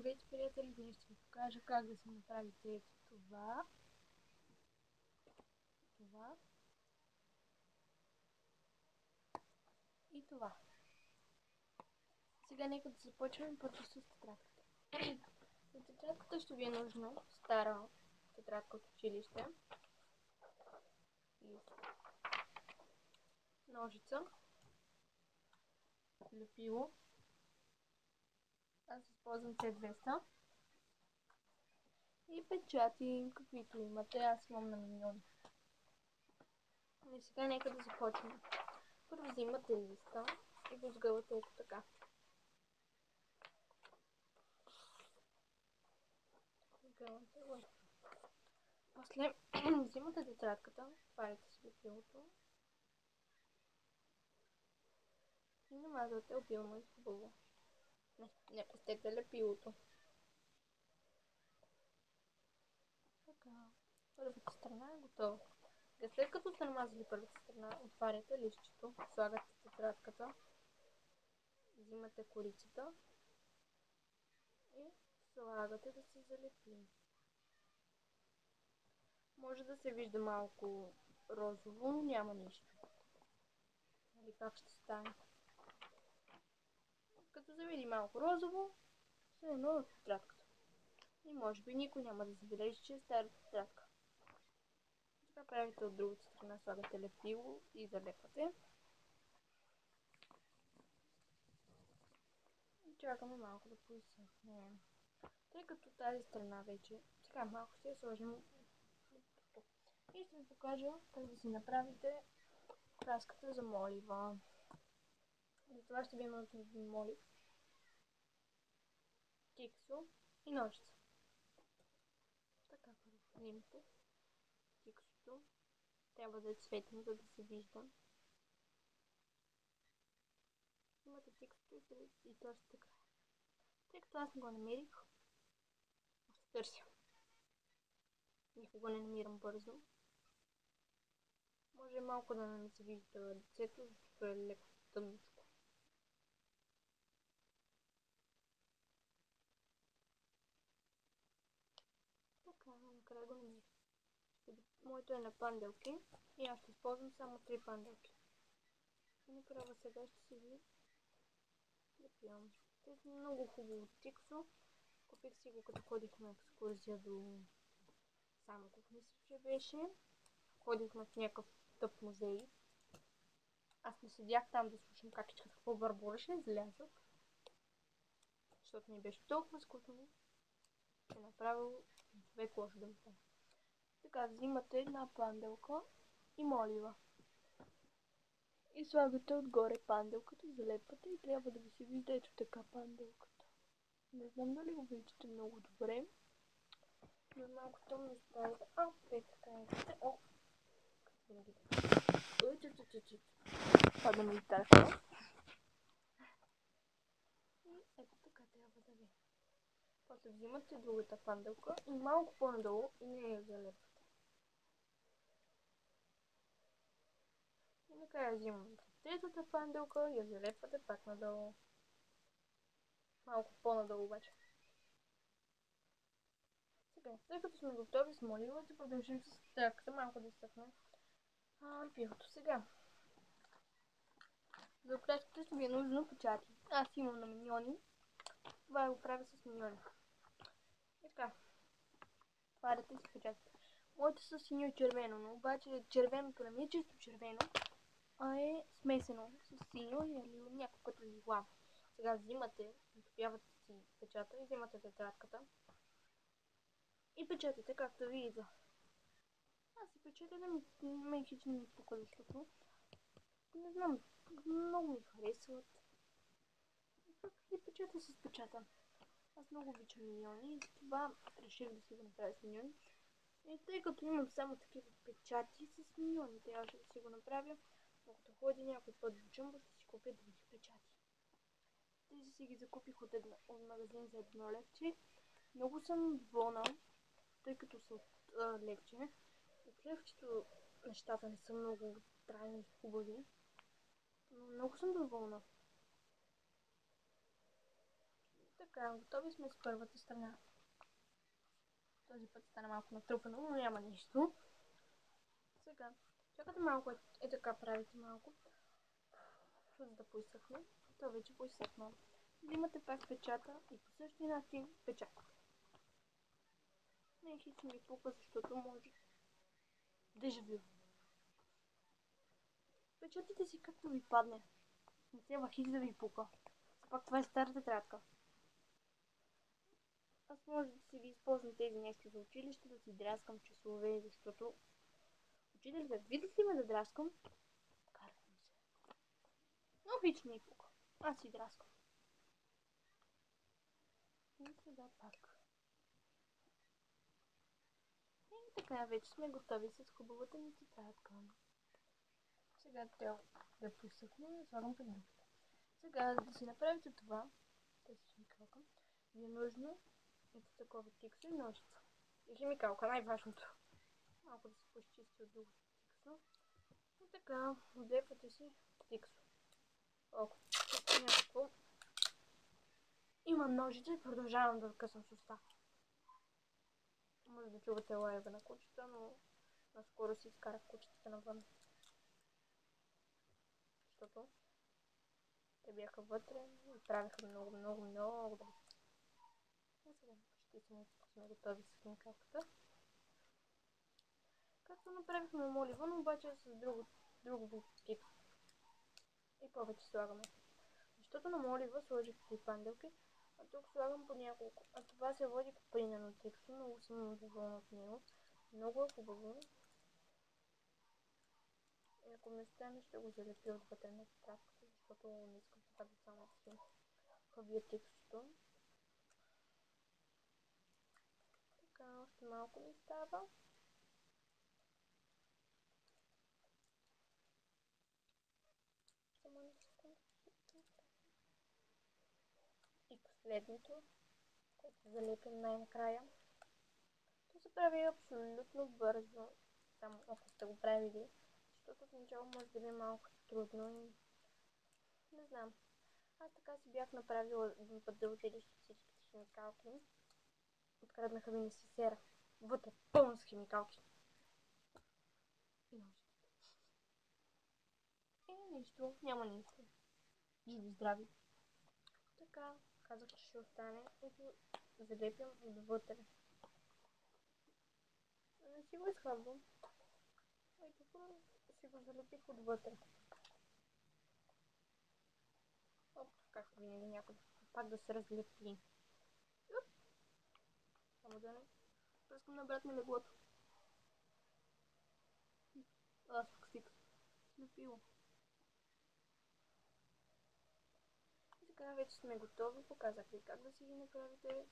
Здравейте, приятели! Днес ще ви покажа как да си направите това и това. Сега нека да започнем първо с тетрадката. За тетрадката ще ви е нужна стара тетрадка от училище и ножица, лепило. Аз използвам C200 и печати, каквито имате. Аз имам на милиони. И сега нека да започнем. Първо взимате листа и го сгъвате ето така. После взимате тетрадката, отваряте си лепилото и намазвате обилно и хубаво. Не пестете лепилото. Така, първата страна е готова. След като сте намазали първата страна, отваряте листчето, слагате тетрадката, взимате корицата и слагате да се залепи. Може да се вижда малко розово, но няма нищо. Нали как ще стане? Като завиди малко розово, се едно от тетрадката. И може би никой няма да забележи, че е стара тетрадка. Така правите от другата страна, слагате лепило и залепвате. И чакаме малко да поизсъхне. Тъй като тази страна вече, сега малко ще я сложим и ще ви покажа как да си направите краската за молива. За това ще ви е нужно един молив, тиксо и ножица. Така, първо взимате тиксото. Трябва да е цветно, за да се вижда. Имате тиксото и търсите края. Тъй като аз не го намерих, ще търся. Никога не намирам бързо. Може малко да не се вижда лицето, защото е леко тъмничко. Така, накрая го намерих. Моето е на панделки и аз ще използвам само 3 панделки. И направо сега ще си ви лепявам. Това е много хубаво тиксо. Купих си го като ходих на екскурзия до Самоков, мисля, че беше. Ходихме в някакъв тъп музей. Аз не седях там да слушам как искат какво бърбореше, излязах. Защото ми беше толкова скучно, че направил човек лошо да ми стане. Така, взимате една панделка и молива. И слагате отгоре панделката, залепвате и трябва да ви се вижда ето така панделката. Не знам дали го виждате много добре. Но е малко тъмно става. Така е. О! Това да ми изтърква. И ето така трябва да ви. После взимате другата панделка и малко по-надолу и не я залепвате. И накрая взимате третата панделка и я залепвате пак надолу. Малко по-надолу обаче. Сега, след като сме готови с молива, ще продължим с тетрадката, малко да изсъхне пивото. Сега, за опряската ще ви е нужно печати. Аз имам на милиони. Това го правя с милиони. Така, отваряте си печатите. Моите са синьо и червено, но обаче червеното не ми е чисто червено, а е смесено с синьо или някакво като лилаво. Сега взимате, натопявате си печата и взимате тетрадката и печатате както ви идва. Аз си печата да ми хич не ми пука, защото не знам, много ми харесват. И печата с печата. Аз много обичам милиони и затова реших да си го направя с милиони. И тъй като имам само такива печати с милиони, трябваше да си го направя. Но като ходи някой път до Джумбо, ще си купя други печати. Тези си ги закупих от магазин за 1 левче. Много съм доволна, тъй като са от левче. От левчето нещата не са много трайни и хубави. Но много съм доволна. Така, готови сме с първата страна. Този път стана малко натрупано, но няма нищо. Сега, чакате малко, така правите малко, за да поизсъхне. То вече поизсъхна. Взимате пак печата и по същия начин печатате. Не хич ми пука, защото може дежавю. Печатите си както ви падне. Не трябва хич да ви пука. Пак това е старата трятка. Аз може да си ги използвам тези нещо за училище, да си драскам часове, защото учителите видят ли ме да драскам, карат ми се. Но хич ми пука. Аз си драскам. И сега пак. И така вече сме готови с хубавата ни тетрадка. Сега трябва да посъхне, слагам към другата. Сега, за да си направите това, тази химикалка, ви е нужно ето такова тиксо и ножица. И химикалка, най-важното. Малко да се почисти от другото тиксо. И така, отдепвате си тиксо. Око, някакво. Имам ножица и продължавам да късам с уста. Може да чувате лайва на кучета, но наскоро си изкарах кучетата навън. Защото те бяха вътре и правиха много добре. И сега почти сме готови с химикалката. Както направихме моливон, обаче с друго тип. И повече слагаме. Защото на молива сложих 3 панделки, а тук слагам по няколко. А това се води купринено тексто, много съм доволна от него. Много е хубаво. И ако ме стане, ще го залепя отвътре на тетрадката, защото не искам това да само си хабия текстото. Така, още малко ми става. И последното, което залепим най-накрая. То се прави абсолютно бързо, само ако сте го правили, защото в начало може да ви е малко трудно и не знам. Аз така си бях направила един път за училище всичките химикалки. Откраднаха ми несесера. Вътре пълно с химикалки. И ножицата. И нищо, няма нищо. Живи здрави. Така, казах, че ще остане и го залепям отвътре. Не си го изхабвам. И тук си го залепих отвътре. Оп, както винаги някой пак да се разлепи. Само да не пръскам на брат ми леглото. Аз пък си слепило. И така вече сме готови. Показах ви как да си ги направите.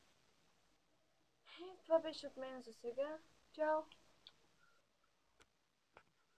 И това беше от мен за сега. Чао!